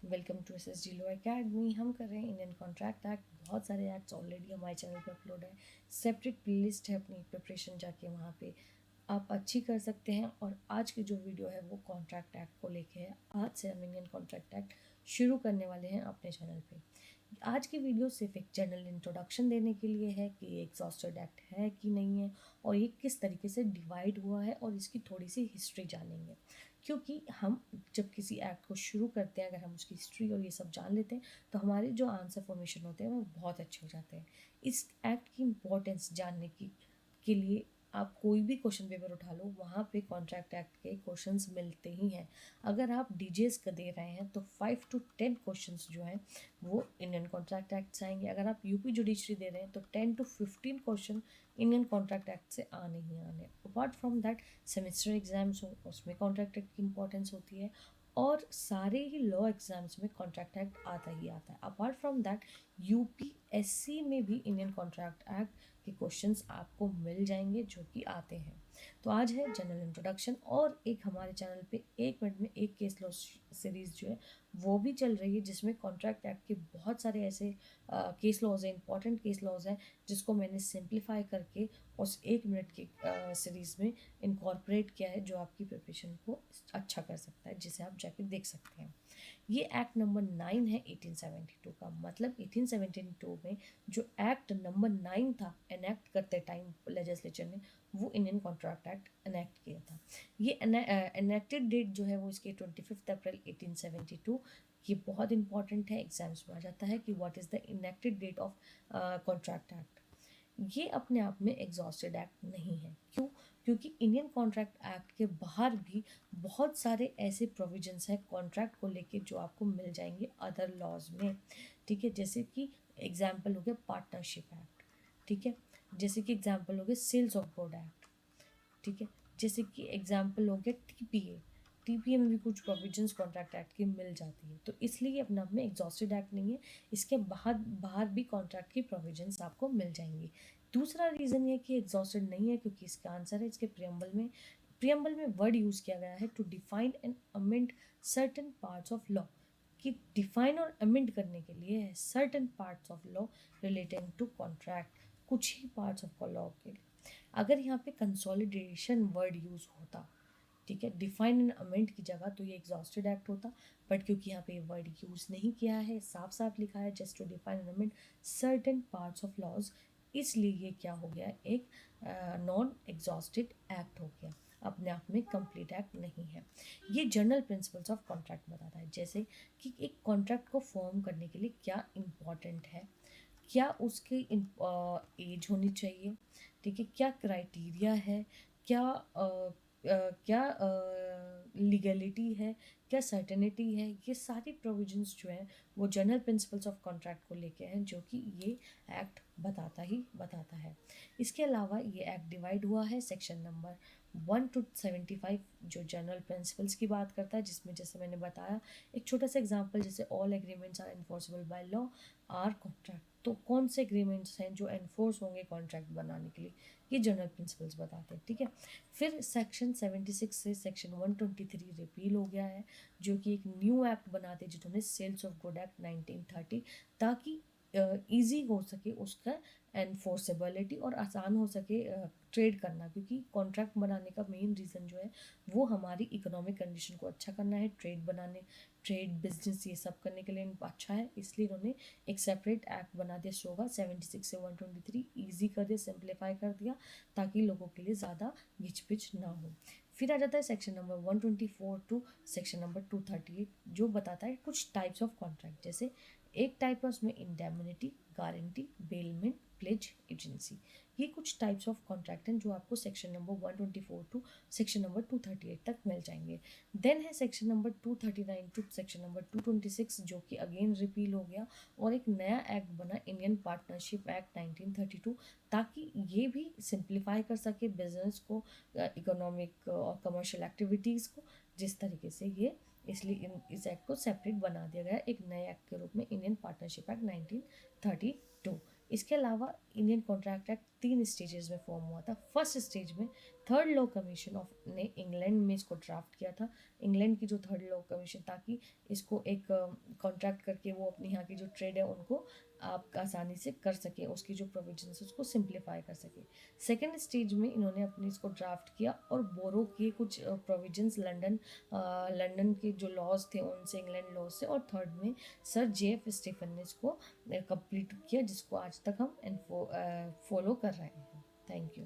Welcome to SSG law academy. हम कर रहे हैं इंडियन कॉन्ट्रैक्ट एक्ट। बहुत सारे एक्ट्स ऑलरेडी हमारे चैनल पे अपलोड है। सेपरेट प्लेलिस्ट है अपनी प्रिपरेशन, जाके वहाँ पे आप अच्छी कर सकते हैं। और आज की जो वीडियो है वो कॉन्ट्रैक्ट एक्ट को लेके है। आज से हम इंडियन कॉन्ट्रैक्ट एक्ट शुरू करने वाले हैं अपने चैनल पे। आज की वीडियो सिर्फ एक जनरल इंट्रोडक्शन देने के लिए है कि ये एग्जॉस्टेड एक्ट है कि नहीं है, और ये किस तरीके से डिवाइड हुआ है, और इसकी थोड़ी सी हिस्ट्री जानेंगे। क्योंकि हम जब किसी एक्ट को शुरू करते हैं, अगर हम उसकी हिस्ट्री और ये सब जान लेते हैं, तो हमारे जो आंसर फॉर्मेशन होते हैं वो बहुत अच्छे हो जाते हैं। इस एक्ट की इम्पोर्टेंस जानने की के लिए आप कोई भी क्वेश्चन पेपर उठा लो, वहाँ पे कॉन्ट्रैक्ट एक्ट के क्वेश्चंस मिलते ही हैं। अगर आप डीजेस का दे रहे हैं तो 5 to 10 क्वेश्चंस जो हैं वो इंडियन कॉन्ट्रैक्ट एक्ट से आएंगे। अगर आप यूपी जुडिशरी दे रहे हैं तो 10 to 15 question Indian contract act से आने ही आने। Apart from that semester exams हो, उसमें कॉन्ट्रैक्ट एक्ट की इंपॉर्टेंस होती है, और सारे ही लॉ एग्जाम्स में कॉन्ट्रैक्ट एक्ट आता ही आता है। अपार्ट फ्रॉम दैट यूपीएससी में भी इंडियन कॉन्ट्रैक्ट एक्ट के क्वेश्चंस आपको मिल जाएंगे जो कि आते हैं। तो आज है जनरल इंट्रोडक्शन, और एक हमारे चैनल पे 1 मिनट में एक केस लॉ सीरीज जो है वो भी चल रही है, जिसमें कॉन्ट्रैक्ट एक्ट के बहुत सारे ऐसे केस लॉज हैं, इंपॉर्टेंट केस लॉज हैं, जिसको मैंने सिंप्लीफाई करके उस 1 मिनट की सीरीज़ में इनकॉर्पोरेट किया है, जो आपकी प्रिपरेशन को अच्छा कर सकता है, जिसे आप जाके देख सकते हैं। ये एक्ट नंबर 9 है 1872 का। मतलब 1872 में जो एक्ट नंबर 9 था एनेक्ट करते टाइम लेजिस्लेचर ने, वो इंडियन कॉन्ट्रैक्ट एक्ट एनेक्ट किया था। ये एनेक्टेड डेट जो है वो इसकी 25 अप्रैल 1872। ये बहुत इंपॉर्टेंट है, एग्जाम्स में आ जाता है कि what is the enacted date of contract act. ये अपने आप में एग्जॉस्टेड एक्ट नहीं है। क्यों? क्योंकि इंडियन कॉन्ट्रैक्ट एक्ट के बाहर भी बहुत सारे ऐसे प्रोविजंस हैं कॉन्ट्रैक्ट को लेके जो आपको मिल जाएंगे अदर लॉज में। ठीक है, जैसे कि एग्जाम्पल हो गया पार्टनरशिप एक्ट। ठीक है, जैसे कि एग्जाम्पल हो गया सेल्स ऑफ गुड एक्ट। ठीक है, जैसे कि एग्जाम्पल हो गया टीपीए। टीपीए में भी कुछ प्रोविजंस कॉन्ट्रैक्ट एक्ट की मिल जाती है, तो इसलिए ये अपने आप में एग्जॉस्टेड एक्ट नहीं है। इसके बाहर बाहर भी कॉन्ट्रैक्ट की प्रोविजंस आपको मिल जाएंगी। दूसरा रीज़न ये कि एग्जॉस्टेड नहीं है क्योंकि इसका आंसर है इसके प्रियम्बल में वर्ड यूज़ किया गया है to define and amend certain parts of law. कि डिफाइन और अमेंड करने के लिए certain parts of law relating to contract, कुछ ही पार्ट्स ऑफ लॉ के लिए। अगर यहाँ पे कंसोलिडेशन वर्ड यूज़ होता, ठीक है, डिफाइन एंड अमेंड की जगह, तो ये एग्जॉस्टेड एक्ट होता। बट क्योंकि यहाँ पे ये वर्ड यूज़ नहीं किया है, साफ साफ लिखा है just to define and amend certain parts of laws, इसलिए ये क्या हो गया, एक नॉन एग्जॉस्टेड एक्ट हो गया, अपने आप में कंप्लीट एक्ट नहीं है। ये जनरल प्रिंसिपल्स ऑफ कॉन्ट्रैक्ट बताता है, जैसे कि एक कॉन्ट्रैक्ट को फॉर्म करने के लिए क्या इंपॉर्टेंट है, क्या उसकी एज होनी चाहिए, ठीक है, क्या क्राइटेरिया है, क्या क्या लीगलिटी है, क्या सर्टेनिटी है। ये सारी प्रोविजंस जो हैं वो जनरल प्रिंसिपल्स ऑफ कॉन्ट्रैक्ट को लेके हैं, जो कि ये एक्ट बताता ही बताता है। इसके अलावा ये एक्ट डिवाइड हुआ है सेक्शन नंबर 1 to 75, जो जनरल प्रिंसिपल्स की बात करता है, जिसमें जैसे मैंने बताया एक छोटा सा एग्जांपल, जैसे all agreements are enforceable by law are contract. तो कौन से एग्रीमेंट्स हैं जो एनफोर्स होंगे कॉन्ट्रैक्ट बनाने के लिए, ये जनरल प्रिंसिपल्स बताते हैं। ठीक है, फिर सेक्शन 76 से सेक्शन 123 रिपील हो गया है, जो कि एक न्यू एक्ट बनाते जिन्होंने सेल्स ऑफ गुड एक्ट 1930, ताकि ईजी हो सके उसका एनफोर्सेबिलिटी और आसान हो सके ट्रेड करना। क्योंकि कॉन्ट्रैक्ट बनाने का मेन रीज़न जो है वो हमारी इकोनॉमिक कंडीशन को अच्छा करना है, ट्रेड बिजनेस ये सब करने के लिए अच्छा है, इसलिए उन्होंने एक सेपरेट एक्ट बना दिया सोगा 76 से 123, ईजी कर दिया, सिंप्लीफाई कर दिया, ताकि लोगों के लिए ज़्यादा घिचपिच ना हो। फिर आ जाता है section number 124 to section number 238, जो बताता है कुछ टाइप्स ऑफ कॉन्ट्रैक्ट। जैसे एक टाइप है उसमें indemnity, guarantee, bailment, pledge, agency. ये कुछ टाइप्स ऑफ कॉन्ट्रैक्ट हैं जो आपको section number 124 to section number 238 तक मिल जाएंगे। देन है section number 239 to section number 226, जो कि अगेन रिपील हो गया और एक नया एक्ट बना, इंडियन पार्टनरशिप एक्ट 1932, ताकि ये भी सिंप्लीफाई कर सके बिजनेस को, इकोनॉमिक और कमर्शियल एक्टिविटीज़ को, जिस तरीके से ये, इसलिए इस एक्ट को सेपरेट बना दिया गया एक नए एक्ट के रूप में, इंडियन पार्टनरशिप एक्ट 1932। इसके अलावा इंडियन कॉन्ट्रैक्ट एक्ट 3 स्टेजेस में फॉर्म हुआ था। फर्स्ट स्टेज में थर्ड लॉ कमीशन ऑफ ने इंग्लैंड में इसको ड्राफ्ट किया था, इंग्लैंड की जो थर्ड लॉ कमीशन, ताकि इसको एक कॉन्ट्रैक्ट करके वो अपनी यहाँ की जो ट्रेड है उनको आप आसानी से कर सके, उसकी जो प्रोविजंस उसको सिंप्लीफाई कर सके। सेकेंड स्टेज में इन्होंने अपनी इसको ड्राफ्ट किया और बोरो के कुछ प्रोविजंस लंदन के जो लॉज थे उनसे, इंग्लैंड लॉज से, और थर्ड में सर JF स्टीफन ने इसको कंप्लीट किया, जिसको आज तक हम फॉलो कर रहे हैं। Thank you.